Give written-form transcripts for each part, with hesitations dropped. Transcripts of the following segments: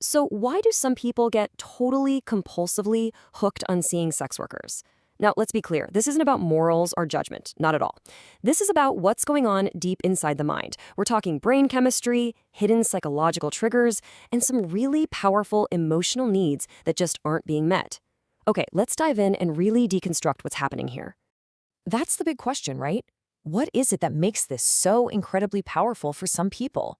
So, why do some people get totally compulsively hooked on seeing sex workers? Now, let's be clear, this isn't about morals or judgment, not at all. This is about what's going on deep inside the mind. We're talking brain chemistry, hidden psychological triggers, and some really powerful emotional needs that just aren't being met. Okay, let's dive in and really deconstruct what's happening here. That's the big question, right? What is it that makes this so incredibly powerful for some people?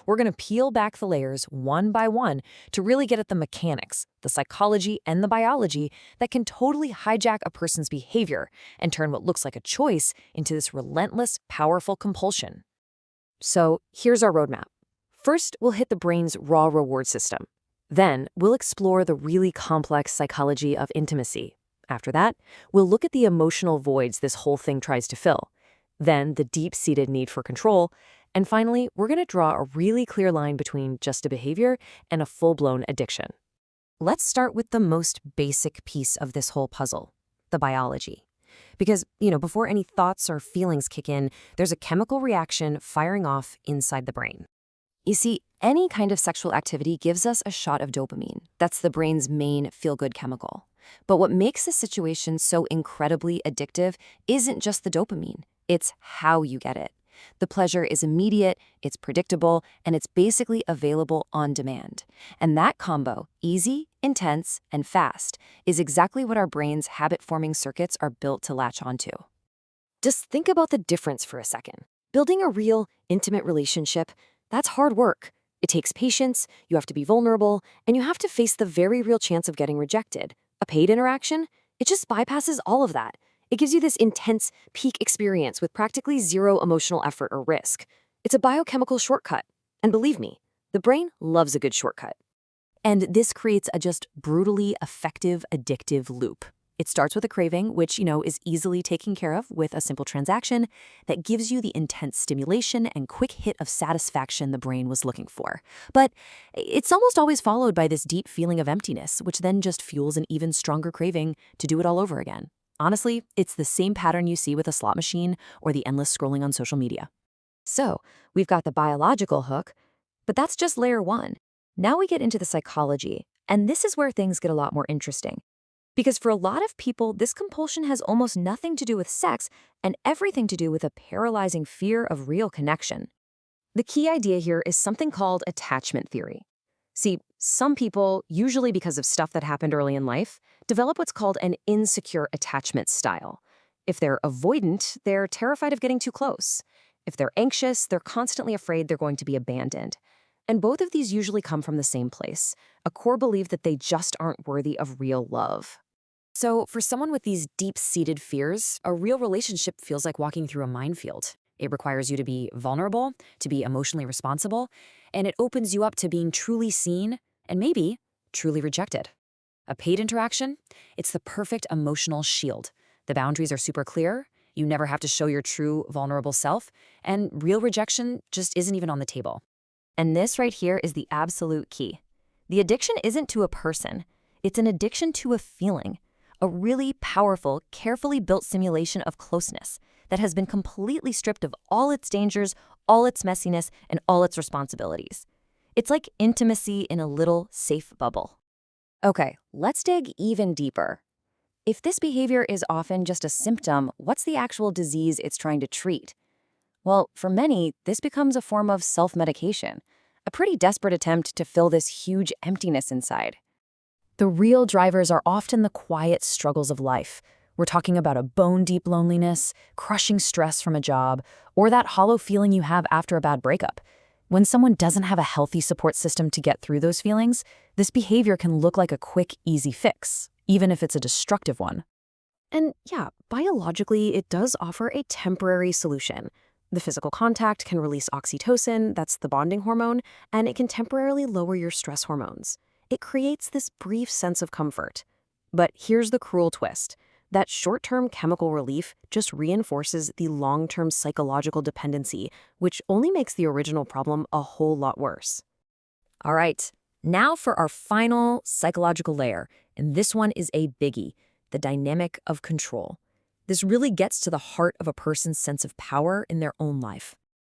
We're going to peel back the layers one by one to really get at the mechanics, the psychology, and the biology that can totally hijack a person's behavior and turn what looks like a choice into this relentless, powerful compulsion. So here's our roadmap. First, we'll hit the brain's raw reward system. Then, we'll explore the really complex psychology of intimacy. After that, we'll look at the emotional voids this whole thing tries to fill. Then, the deep-seated need for control. And finally, we're going to draw a really clear line between just a behavior and a full-blown addiction. Let's start with the most basic piece of this whole puzzle, the biology. Because, before any thoughts or feelings kick in, there's a chemical reaction firing off inside the brain. You see, any kind of sexual activity gives us a shot of dopamine. That's the brain's main feel-good chemical. But what makes the situation so incredibly addictive isn't just the dopamine, it's how you get it. The pleasure is immediate, it's predictable, and it's basically available on demand. And that combo, easy, intense, and fast, is exactly what our brain's habit-forming circuits are built to latch onto. Just think about the difference for a second. Building a real, intimate relationship, that's hard work. It takes patience, you have to be vulnerable, and you have to face the very real chance of getting rejected. A paid interaction? It just bypasses all of that. It gives you this intense, peak experience with practically zero emotional effort or risk. It's a biochemical shortcut. And believe me, the brain loves a good shortcut. And this creates a just brutally effective, addictive loop. It starts with a craving, which, is easily taken care of with a simple transaction that gives you the intense stimulation and quick hit of satisfaction the brain was looking for. But it's almost always followed by this deep feeling of emptiness, which then just fuels an even stronger craving to do it all over again. Honestly, it's the same pattern you see with a slot machine or the endless scrolling on social media. So, we've got the biological hook, but that's just layer one. Now we get into the psychology, and this is where things get a lot more interesting. Because for a lot of people, this compulsion has almost nothing to do with sex and everything to do with a paralyzing fear of real connection. The key idea here is something called attachment theory. See, some people, usually because of stuff that happened early in life, develop what's called an insecure attachment style. If they're avoidant, they're terrified of getting too close. If they're anxious, they're constantly afraid they're going to be abandoned. And both of these usually come from the same place, a core belief that they just aren't worthy of real love. So, for someone with these deep-seated fears, a real relationship feels like walking through a minefield. It requires you to be vulnerable, to be emotionally responsible, and it opens you up to being truly seen and maybe truly rejected. A paid interaction? It's the perfect emotional shield. The boundaries are super clear, you never have to show your true, vulnerable self, and real rejection just isn't even on the table. And this right here is the absolute key. The addiction isn't to a person, it's an addiction to a feeling. A really powerful, carefully built simulation of closeness that has been completely stripped of all its dangers, all its messiness, and all its responsibilities. It's like intimacy in a little safe bubble. Okay, let's dig even deeper. If this behavior is often just a symptom, what's the actual disease it's trying to treat? Well, for many, this becomes a form of self-medication, a pretty desperate attempt to fill this huge emptiness inside. The real drivers are often the quiet struggles of life. We're talking about a bone-deep loneliness, crushing stress from a job, or that hollow feeling you have after a bad breakup. When someone doesn't have a healthy support system to get through those feelings, this behavior can look like a quick, easy fix, even if it's a destructive one. And yeah, biologically, it does offer a temporary solution. The physical contact can release oxytocin, that's the bonding hormone, and it can temporarily lower your stress hormones. It creates this brief sense of comfort. But here's the cruel twist. That short-term chemical relief just reinforces the long-term psychological dependency, which only makes the original problem a whole lot worse. All right, now for our final psychological layer, and this one is a biggie, the dynamic of control. This really gets to the heart of a person's sense of power in their own life.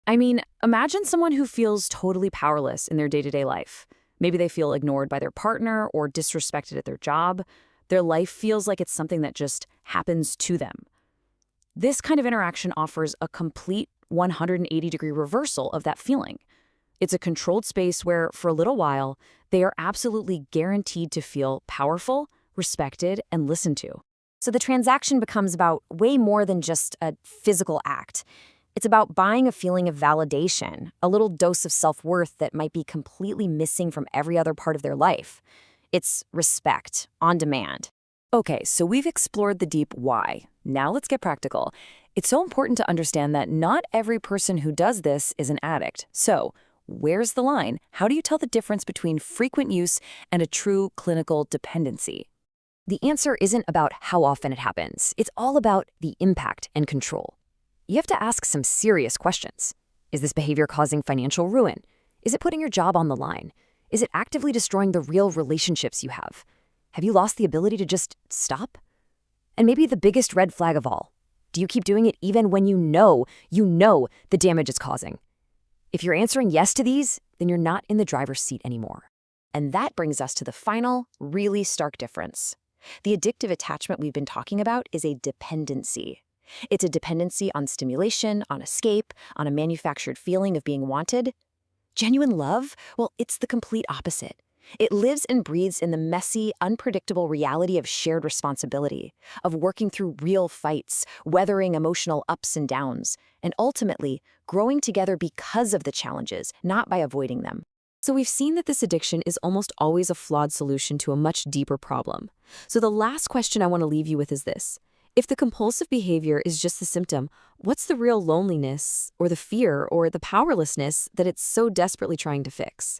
I mean, imagine someone who feels totally powerless in their day-to-day life. Maybe they feel ignored by their partner or disrespected at their job. Their life feels like it's something that just happens to them. This kind of interaction offers a complete 180-degree reversal of that feeling. It's a controlled space where, for a little while, they are absolutely guaranteed to feel powerful, respected, and listened to. So the transaction becomes about way more than just a physical act. It's about buying a feeling of validation, a little dose of self-worth that might be completely missing from every other part of their life. It's respect, on demand. Okay, so we've explored the deep why. Now let's get practical. It's so important to understand that not every person who does this is an addict. So, where's the line? How do you tell the difference between frequent use and a true clinical dependency? The answer isn't about how often it happens. It's all about the impact and control. You have to ask some serious questions. Is this behavior causing financial ruin? Is it putting your job on the line? Is it actively destroying the real relationships you have? Have you lost the ability to just stop? And maybe the biggest red flag of all, do you keep doing it even when you know the damage it's causing? If you're answering yes to these, then you're not in the driver's seat anymore. And that brings us to the final, really stark difference. The addictive attachment we've been talking about is a dependency. It's a dependency on stimulation, on escape, on a manufactured feeling of being wanted. Genuine love? Well, it's the complete opposite. It lives and breathes in the messy, unpredictable reality of shared responsibility, of working through real fights, weathering emotional ups and downs, and ultimately growing together because of the challenges, not by avoiding them. So we've seen that this addiction is almost always a flawed solution to a much deeper problem. So the last question I want to leave you with is this. If the compulsive behavior is just the symptom, what's the real loneliness or the fear or the powerlessness that it's so desperately trying to fix?